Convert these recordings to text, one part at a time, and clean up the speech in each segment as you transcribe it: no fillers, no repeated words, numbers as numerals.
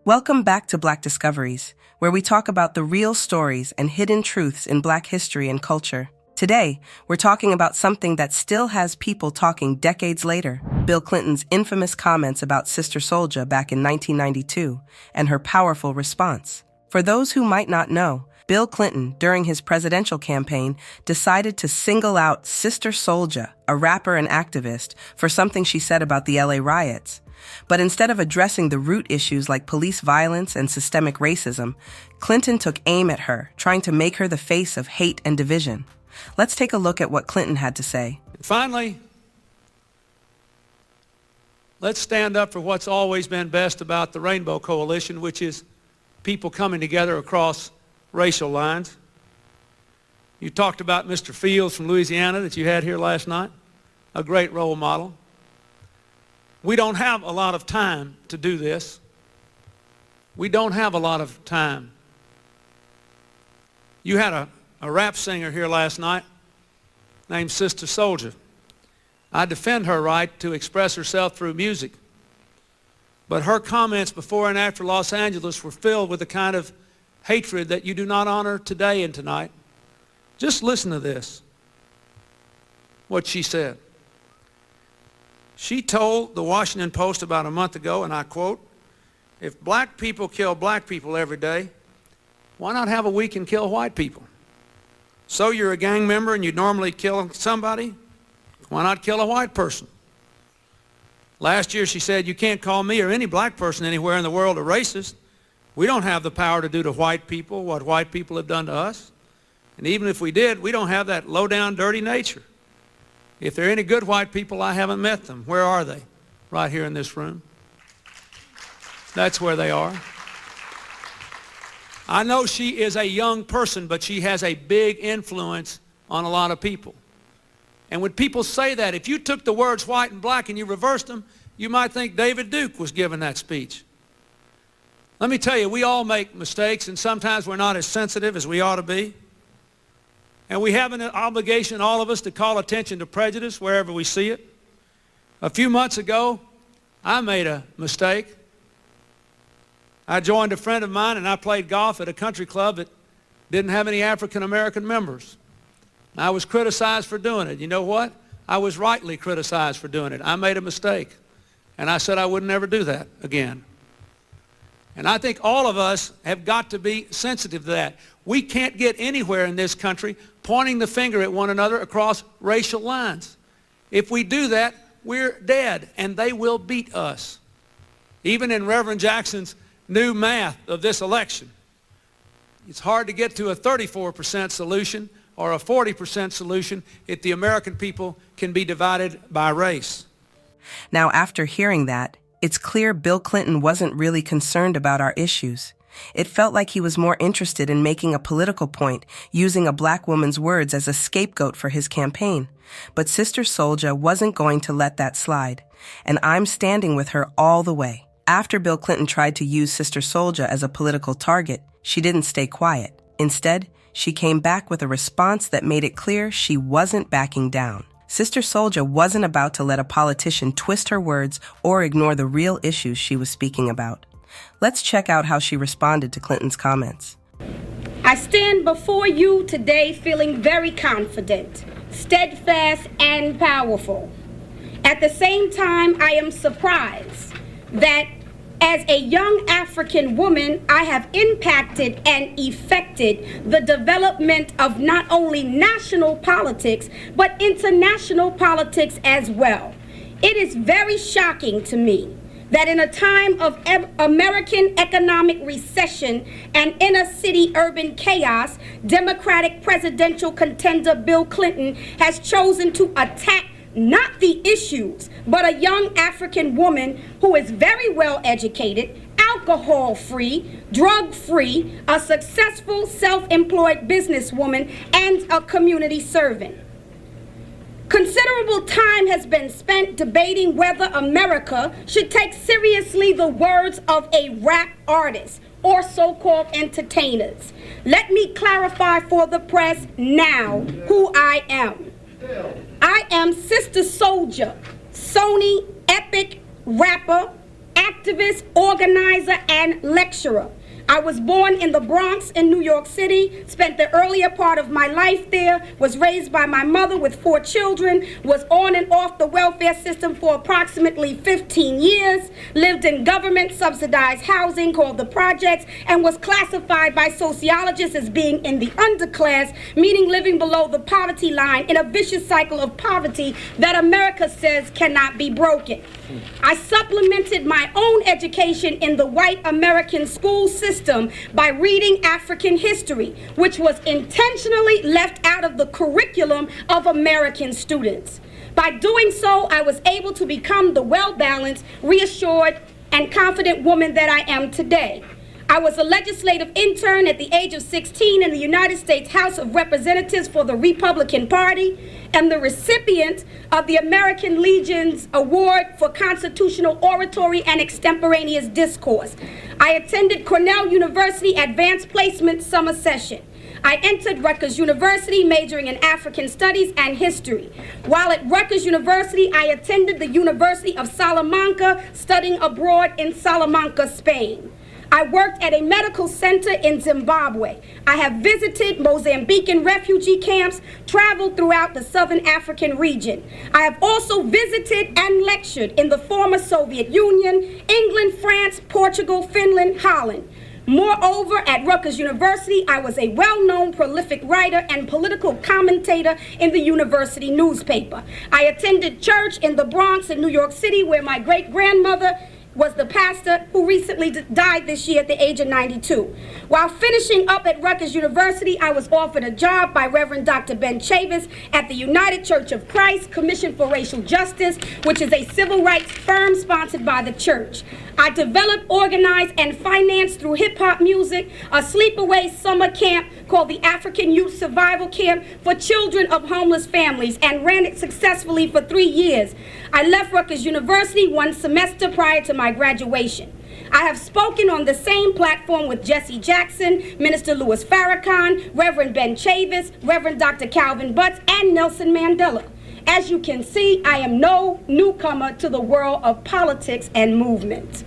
Welcome back to Black Discoveries, where we talk about the real stories and hidden truths in Black history and culture. Today, we're talking about something that still has people talking decades later: Bill Clinton's infamous comments about Sister Souljah back in 1992 and her powerful response. For those who might not know, Bill Clinton, during his presidential campaign, decided to single out Sister Souljah, a rapper and activist, for something she said about the LA riots. But instead of addressing the root issues like police violence and systemic racism, Clinton took aim at her, trying to make her the face of hate and division. Let's take a look at what Clinton had to say. Finally, let's stand up for what's always been best about the Rainbow Coalition, which is people coming together across racial lines. You talked about Mr. Fields from Louisiana that you had here last night, a great role model. We don't have a lot of time to do this. We don't have a lot of time. You had a rap singer here last night named Sister Souljah. I defend her right to express herself through music. But her comments before and after Los Angeles were filled with the kind of hatred that you do not honor today and tonight. Just listen to this, what she said. She told the Washington Post about a month ago, and I quote, "If black people kill black people every day, why not have a week and kill white people? So you're a gang member and you normally kill somebody, why not kill a white person?" Last year she said, "You can't call me or any black person anywhere in the world a racist. We don't have the power to do to white people what white people have done to us. And even if we did, we don't have that low-down, dirty nature. If there are any good white people, I haven't met them. Where are they? Right here in this room. That's where they are." I know she is a young person, but she has a big influence on a lot of people. And when people say that, if you took the words white and black and you reversed them, you might think David Duke was giving that speech. Let me tell you, we all make mistakes, and sometimes we're not as sensitive as we ought to be. And we have an obligation, all of us, to call attention to prejudice wherever we see it. A few months ago, I made a mistake. I joined a friend of mine and I played golf at a country club that didn't have any African American members. I was criticized for doing it. You know what? I was rightly criticized for doing it. I made a mistake. And I said I would never do that again. And I think all of us have got to be sensitive to that. We can't get anywhere in this country pointing the finger at one another across racial lines. If we do that, we're dead, and they will beat us. Even in Reverend Jackson's new math of this election, it's hard to get to a 34% solution or a 40% solution if the American people can be divided by race. Now, after hearing that, it's clear Bill Clinton wasn't really concerned about our issues. It felt like he was more interested in making a political point, using a black woman's words as a scapegoat for his campaign. But Sister Souljah wasn't going to let that slide, and I'm standing with her all the way. After Bill Clinton tried to use Sister Souljah as a political target, she didn't stay quiet. Instead, she came back with a response that made it clear she wasn't backing down. Sister Souljah wasn't about to let a politician twist her words or ignore the real issues she was speaking about. Let's check out how she responded to Clinton's comments. "I stand before you today feeling very confident, steadfast, and powerful. At the same time, I am surprised that as a young African woman, I have impacted and effected the development of not only national politics, but international politics as well. It is very shocking to me that in a time of American economic recession and inner-city urban chaos, Democratic presidential contender Bill Clinton has chosen to attack not the issues, but a young African woman who is very well educated, alcohol-free, drug-free, a successful self-employed businesswoman, and a community servant. Considerable time has been spent debating whether America should take seriously the words of a rap artist or so-called entertainers. Let me clarify for the press now who I am. I am Sister Souljah, Sony epic rapper, activist, organizer, and lecturer. I was born in the Bronx in New York City, spent the earlier part of my life there, was raised by my mother with 4 children, was on and off the welfare system for approximately 15 years, lived in government subsidized housing called the projects, and was classified by sociologists as being in the underclass, meaning living below the poverty line in a vicious cycle of poverty that America says cannot be broken. I supplemented my own education in the white American school system by reading African history, which was intentionally left out of the curriculum of American students. By doing so, I was able to become the well-balanced, reassured, and confident woman that I am today. I was a legislative intern at the age of 16 in the United States House of Representatives for the Republican Party and the recipient of the American Legion's Award for Constitutional Oratory and Extemporaneous Discourse. I attended Cornell University Advanced Placement Summer Session. I entered Rutgers University majoring in African Studies and History. While at Rutgers University, I attended the University of Salamanca, studying abroad in Salamanca, Spain. I worked at a medical center in Zimbabwe. I have visited Mozambican refugee camps, traveled throughout the Southern African region. I have also visited and lectured in the former Soviet Union, England, France, Portugal, Finland, Holland. Moreover, at Rutgers University, I was a well-known prolific writer and political commentator in the university newspaper. I attended church in the Bronx in New York City, where my great-grandmother was the pastor who recently died this year at the age of 92. While finishing up at Rutgers University, I was offered a job by Reverend Dr. Ben Chavis at the United Church of Christ Commission for Racial Justice, which is a civil rights firm sponsored by the church. I developed, organized, and financed through hip-hop music a sleepaway summer camp called the African Youth Survival Camp for children of homeless families and ran it successfully for 3 years. I left Rutgers University 1 semester prior to my graduation. I have spoken on the same platform with Jesse Jackson, Minister Louis Farrakhan, Reverend Ben Chavis, Reverend Dr. Calvin Butts, and Nelson Mandela. As you can see, I am no newcomer to the world of politics and movement.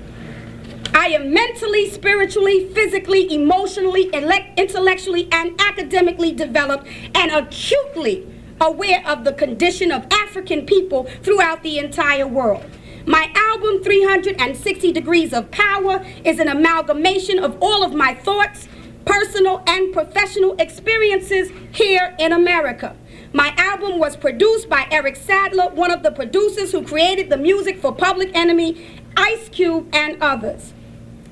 I am mentally, spiritually, physically, emotionally, intellectually, and academically developed and acutely aware of the condition of African people throughout the entire world. My album, 360 Degrees of Power, is an amalgamation of all of my thoughts, personal and professional experiences here in America. My album was produced by Eric Sadler, one of the producers who created the music for Public Enemy, Ice Cube, and others.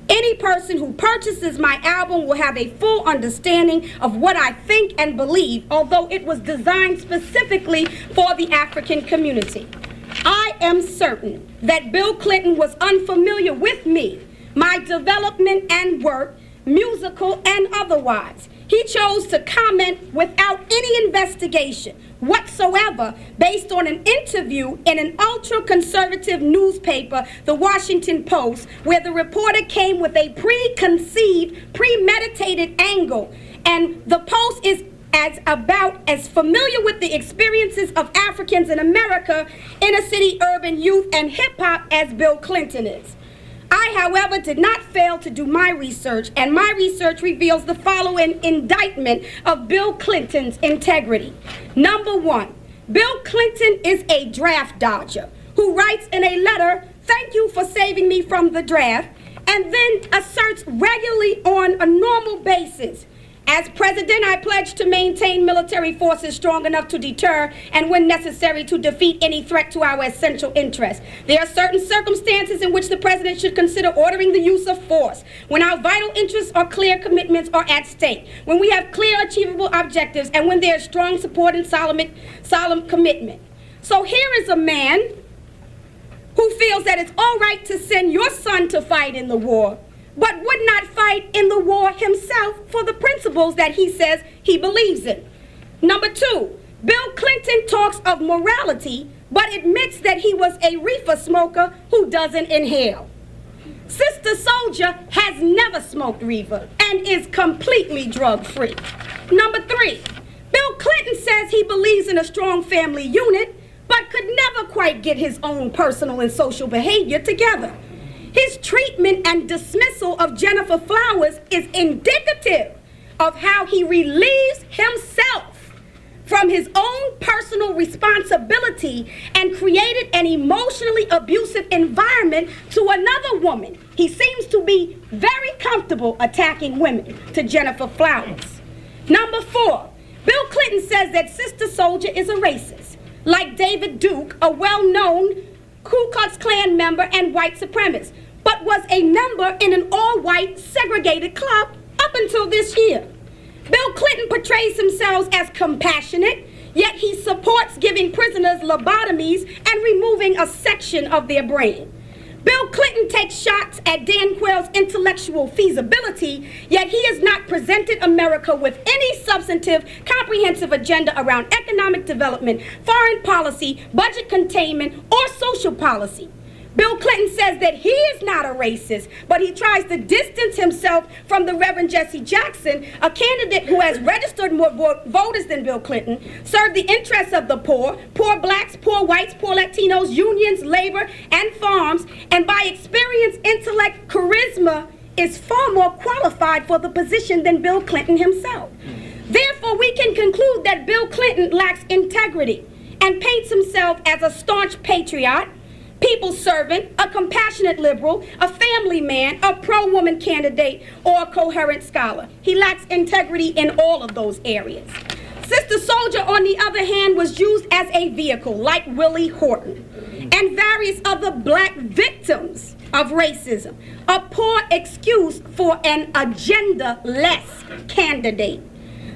Any person who purchases my album will have a full understanding of what I think and believe, although it was designed specifically for the African community. I am certain that Bill Clinton was unfamiliar with me, my development and work, musical and otherwise. He chose to comment without any investigation whatsoever based on an interview in an ultra-conservative newspaper, The Washington Post, where the reporter came with a preconceived, premeditated angle. And the Post is about as familiar with the experiences of Africans in America, inner city urban youth, and hip-hop as Bill Clinton is. I, however, did not fail to do my research, and my research reveals the following indictment of Bill Clinton's integrity. Number 1, Bill Clinton is a draft dodger who writes in a letter, "Thank you for saving me from the draft," and then asserts regularly on a normal basis, "As president, I pledge to maintain military forces strong enough to deter and, when necessary, to defeat any threat to our essential interests. There are certain circumstances in which the president should consider ordering the use of force, when our vital interests or clear commitments are at stake, when we have clear, achievable objectives, and when there is strong support and solemn commitment." So here is a man who feels that it's all right to send your son to fight in the war, but would not fight in the war himself for the principles that he says he believes in. Number 2, Bill Clinton talks of morality, but admits that he was a reefer smoker who doesn't inhale. Sister Souljah has never smoked reefer and is completely drug-free. Number 3, Bill Clinton says he believes in a strong family unit, but could never quite get his own personal and social behavior together. His treatment and dismissal of Gennifer Flowers is indicative of how he relieves himself from his own personal responsibility and created an emotionally abusive environment to another woman. He seems to be very comfortable attacking women, to Gennifer Flowers. Number 4, Bill Clinton says that Sister Souljah is a racist, like David Duke, a well-known Ku Klux Klan member and white supremacist, but was a member in an all-white segregated club up until this year. Bill Clinton portrays himself as compassionate, yet he supports giving prisoners lobotomies and removing a section of their brain. Bill Clinton takes shots at Dan Quayle's intellectual feasibility, yet he has not presented America with any substantive, comprehensive agenda around economic development, foreign policy, budget containment, or social policy. Bill Clinton says that he is not a racist, but he tries to distance himself from the Reverend Jesse Jackson, a candidate who has registered more voters than Bill Clinton, served the interests of the poor blacks, poor whites, poor Latinos, unions, labor, and farms, and by experience, intellect, charisma, is far more qualified for the position than Bill Clinton himself. Therefore, we can conclude that Bill Clinton lacks integrity and paints himself as a staunch patriot, people's servant, a compassionate liberal, a family man, a pro-woman candidate, or a coherent scholar. He lacks integrity in all of those areas. Sister Souljah, on the other hand, was used as a vehicle, like Willie Horton and various other black victims of racism, a poor excuse for an agenda-less candidate.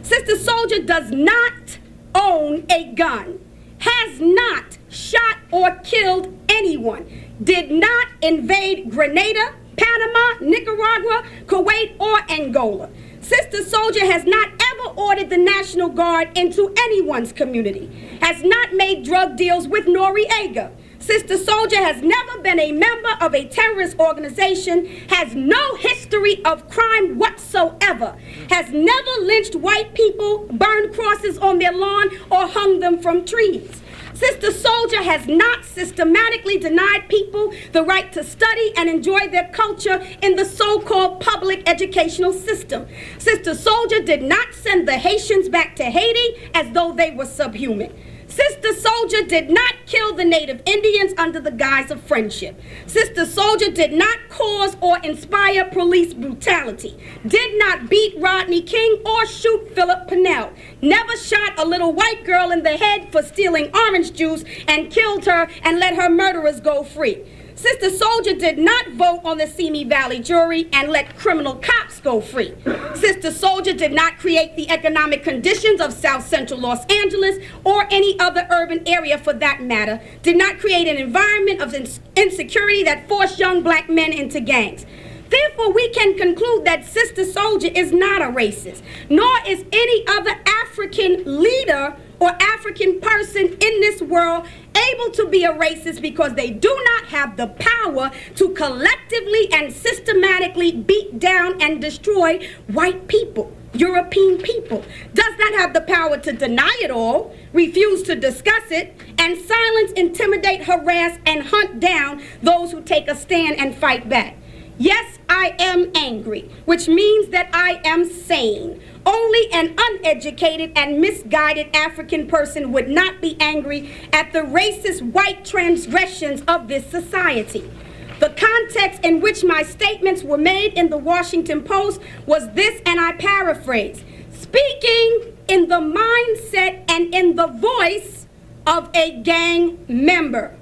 Sister Souljah does not own a gun, has not shot or killed anyone, did not invade Grenada, Panama, Nicaragua, Kuwait, or Angola. Sister Souljah has not ever ordered the National Guard into anyone's community, has not made drug deals with Noriega. Sister Souljah has never been a member of a terrorist organization, has no history of crime whatsoever, has never lynched white people, burned crosses on their lawn, or hung them from trees. Sister Souljah has not systematically denied people the right to study and enjoy their culture in the so-called public educational system. Sister Souljah did not send the Haitians back to Haiti as though they were subhuman. Sister Souljah did not kill the native Indians under the guise of friendship. Sister Souljah did not cause or inspire police brutality, did not beat Rodney King or shoot Philip Pennell, never shot a little white girl in the head for stealing orange juice and killed her and let her murderers go free. Sister Souljah did not vote on the Simi Valley jury and let criminal cops go free. Sister Souljah did not create the economic conditions of South Central Los Angeles or any other urban area for that matter, did not create an environment of insecurity that forced young black men into gangs. Therefore, we can conclude that Sister Souljah is not a racist, nor is any other African leader or African person in this world able to be a racist because they do not have the power to collectively and systematically beat down and destroy white people, European people, does not have the power to deny it all, refuse to discuss it, and silence, intimidate, harass, and hunt down those who take a stand and fight back. Yes, I am angry, which means that I am sane. Only an uneducated and misguided African person would not be angry at the racist white transgressions of this society. The context in which my statements were made in the Washington Post was this, and I paraphrase, speaking in the mindset and in the voice of a gang member.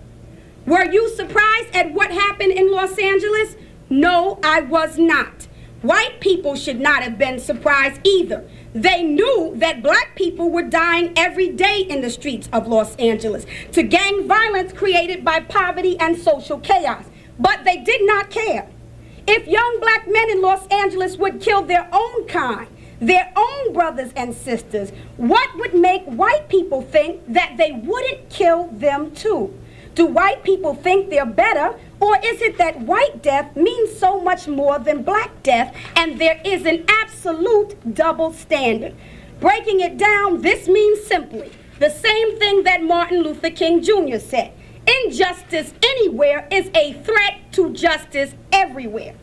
Were you surprised at what happened in Los Angeles? No, I was not. White people should not have been surprised either. They knew that black people were dying every day in the streets of Los Angeles to gang violence created by poverty and social chaos, but they did not care. If young black men in Los Angeles would kill their own kind, their own brothers and sisters, what would make white people think that they wouldn't kill them too? Do white people think they're better, or is it that white death means so much more than black death and there is an absolute double standard? Breaking it down, this means simply the same thing that Martin Luther King Jr. said. Injustice anywhere is a threat to justice everywhere.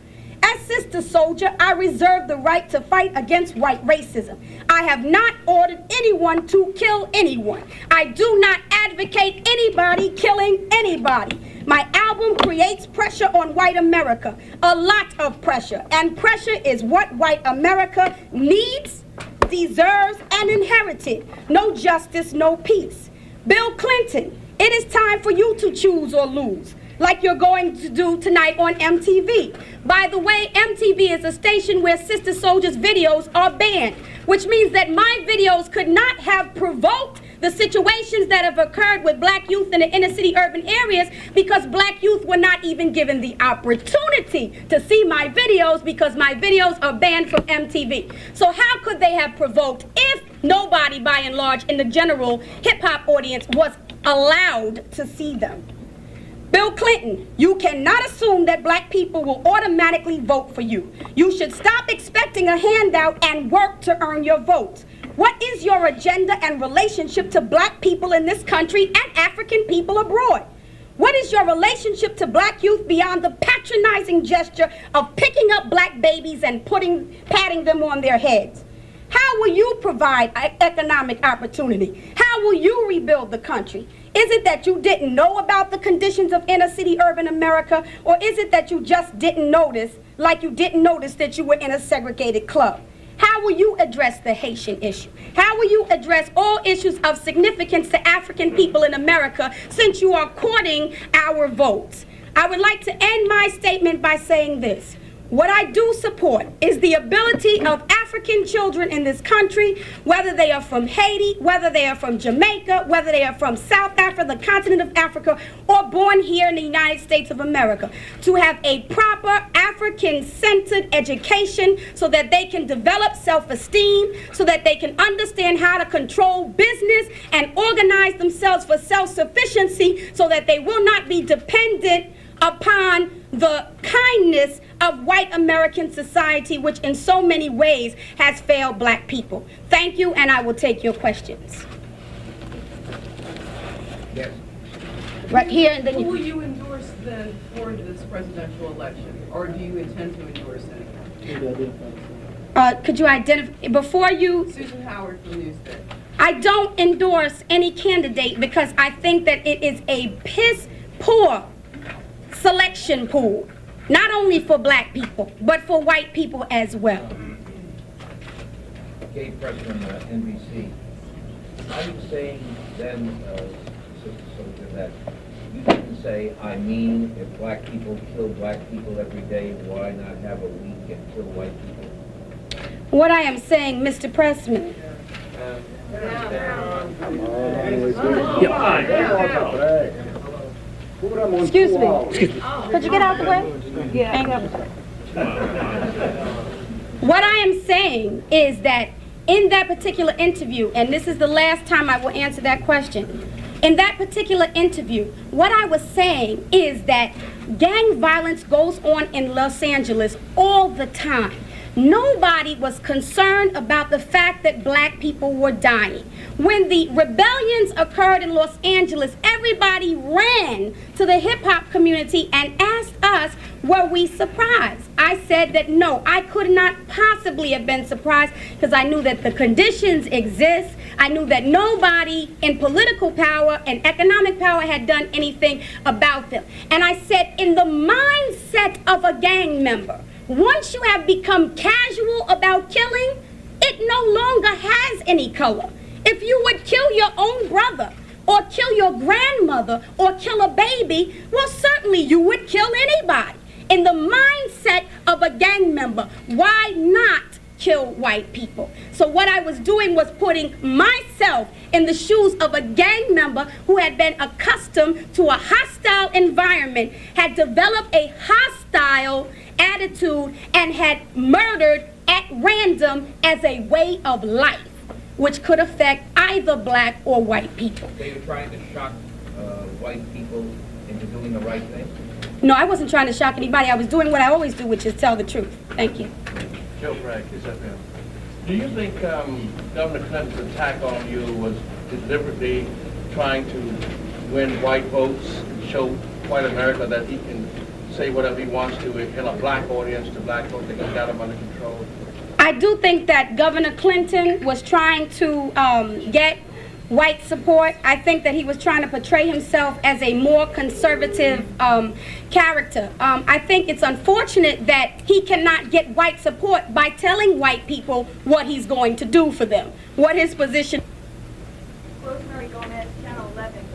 As Sister Souljah, I reserve the right to fight against white racism. I have not ordered anyone to kill anyone. I do not advocate anybody killing anybody. My album creates pressure on white America, a lot of pressure, and pressure is what white America needs, deserves, and inherited. No justice, no peace. Bill Clinton, it is time for you to choose or lose, like you're going to do tonight on MTV. By the way, MTV is a station where Sister Souljah's videos are banned, which means that my videos could not have provoked the situations that have occurred with black youth in the inner city urban areas because black youth were not even given the opportunity to see my videos because my videos are banned from MTV. So how could they have provoked if nobody, by and large, in the general hip-hop audience was allowed to see them? Bill Clinton, you cannot assume that black people will automatically vote for you. You should stop expecting a handout and work to earn your vote. What is your agenda and relationship to black people in this country and African people abroad? What is your relationship to black youth beyond the patronizing gesture of picking up black babies and patting them on their heads? How will you provide economic opportunity? How will you rebuild the country? Is it that you didn't know about the conditions of inner city urban America, or is it that you just didn't notice, like you didn't notice that you were in a segregated club? How will you address the Haitian issue? How will you address all issues of significance to African people in America since you are courting our votes? I would like to end my statement by saying this. What I do support is the ability of African children in this country, whether they are from Haiti, whether they are from Jamaica, whether they are from South Africa, the continent of Africa, or born here in the United States of America, to have a proper African-centered education so that they can develop self-esteem, so that they can understand how to control business and organize themselves for self-sufficiency so that they will not be dependent upon the kindness of white American society, which in so many ways has failed black people. Thank you, and I will take your questions. Yes. Right here, and then Who will you endorse then for this presidential election, or do you intend to endorse anyone? could you identify, before you... Susan Howard from Newsday. I don't endorse any candidate because I think that it is a piss-poor selection pool, not only for black people, but for white people as well. Gay Press from NBC. Are you saying then, Sister Souljah, that you didn't say, I mean, if black people kill black people every day, why not have a week and kill white people? What I am saying, Mr. Pressman, excuse me. Could you get out the way? Yeah. What I am saying is that in that particular interview, and this is the last time I will answer that question, in that particular interview, what I was saying is that gang violence goes on in Los Angeles all the time. Nobody was concerned about the fact that black people were dying. When the rebellions occurred in Los Angeles, everybody ran to the hip-hop community and asked us, were we surprised? I said that no, I could not possibly have been surprised because I knew that the conditions exist. I knew that nobody in political power and economic power had done anything about them. And I said, in the mindset of a gang member, once you have become casual about killing, it no longer has any color. If you would kill your own brother, or kill your grandmother, or kill a baby, well, certainly you would kill anybody. In the mindset of a gang member, why not kill white people? So what I was doing was putting myself in the shoes of a gang member who had been accustomed to a hostile environment, had developed a hostile attitude, and had murdered at random as a way of life, which could affect either black or white people. So you're trying to shock white people into doing the right thing? No, I wasn't trying to shock anybody. I was doing what I always do, which is tell the truth. Thank you. Joe Bragg, SFM. Do you think Governor Clinton's attack on you was deliberately trying to win white votes, show white America that he can say whatever he wants to in a black audience to black folks. They got him under control. I do think that Governor Clinton was trying to get white support. I think that he was trying to portray himself as a more conservative character. I think it's unfortunate that he cannot get white support by telling white people what he's going to do for them, what his position. Rosemary Gomez, Channel 11.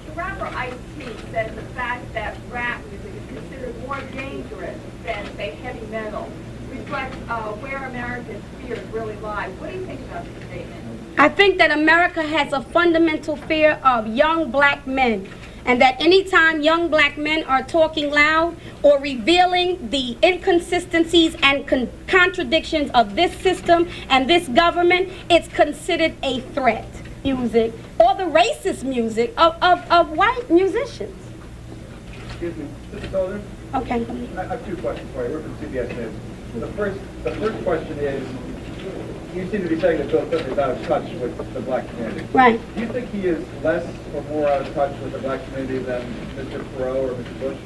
The rapper Ice-T says the fact that rap music is considered more dangerous than, say, heavy metal reflects where America's fears really lie. What do you think about this statement? I think that America has a fundamental fear of young black men, and that anytime young black men are talking loud or revealing the inconsistencies and contradictions of this system and this government, it's considered a threat. Music or the racist music of white musicians. Excuse me, Sister Souljah? Okay. I have two questions for you. We're from CBS News. The first question is, you seem to be saying that Bill Clinton is out of touch with the black community. Right. Do you think he is less or more out of touch with the black community than Mr. Perot or Mr. Bush?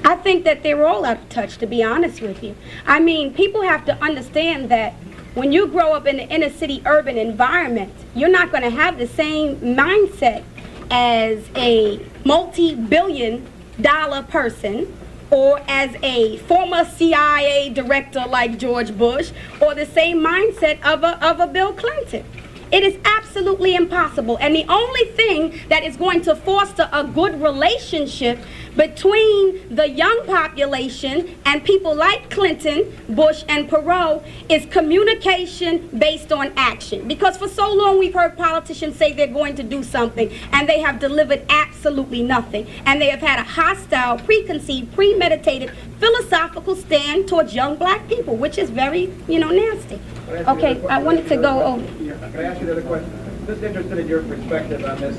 I think that they're all out of touch, to be honest with you. I mean, people have to understand that when you grow up in the inner city urban environment, you're not going to have the same mindset as a multi-billion-dollar person, or as a former CIA director like George Bush, or the same mindset of a Bill Clinton. It is absolutely impossible. And the only thing that is going to foster a good relationship between the young population and people like Clinton, Bush, and Perot is communication based on action. Because for so long we've heard politicians say they're going to do something, and they have delivered absolutely nothing. And they have had a hostile, preconceived, premeditated, philosophical stand towards young black people, which is very, nasty. Okay, I wanted to go over. Can I ask you another question? I'm just interested in your perspective on this.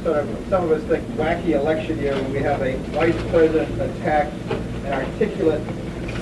Sort of, some of us think wacky election year when we have a vice president attack an articulate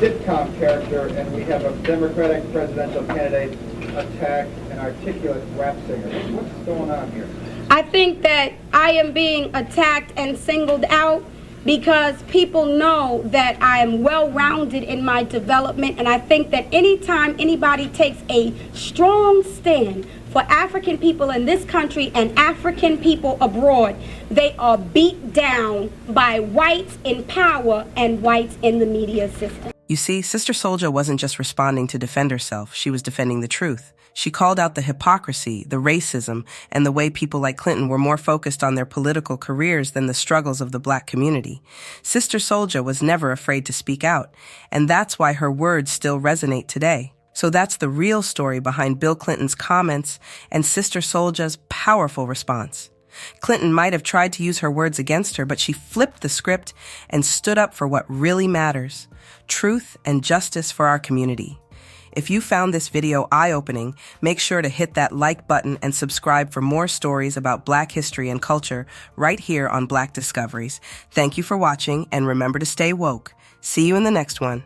sitcom character, and we have a Democratic presidential candidate attack an articulate rap singer. What's going on here? I think that I am being attacked and singled out because people know that I am well-rounded in my development, and I think that anytime anybody takes a strong stand for African people in this country and African people abroad, they are beat down by whites in power and whites in the media system. You see, Sister Souljah wasn't just responding to defend herself, she was defending the truth. She called out the hypocrisy, the racism, and the way people like Clinton were more focused on their political careers than the struggles of the black community. Sister Souljah was never afraid to speak out, and that's why her words still resonate today. So that's the real story behind Bill Clinton's comments and Sister Souljah's powerful response. Clinton might have tried to use her words against her, but she flipped the script and stood up for what really matters: truth and justice for our community. If you found this video eye-opening, make sure to hit that like button and subscribe for more stories about Black history and culture right here on Black Discoveries. Thank you for watching, and remember to stay woke. See you in the next one.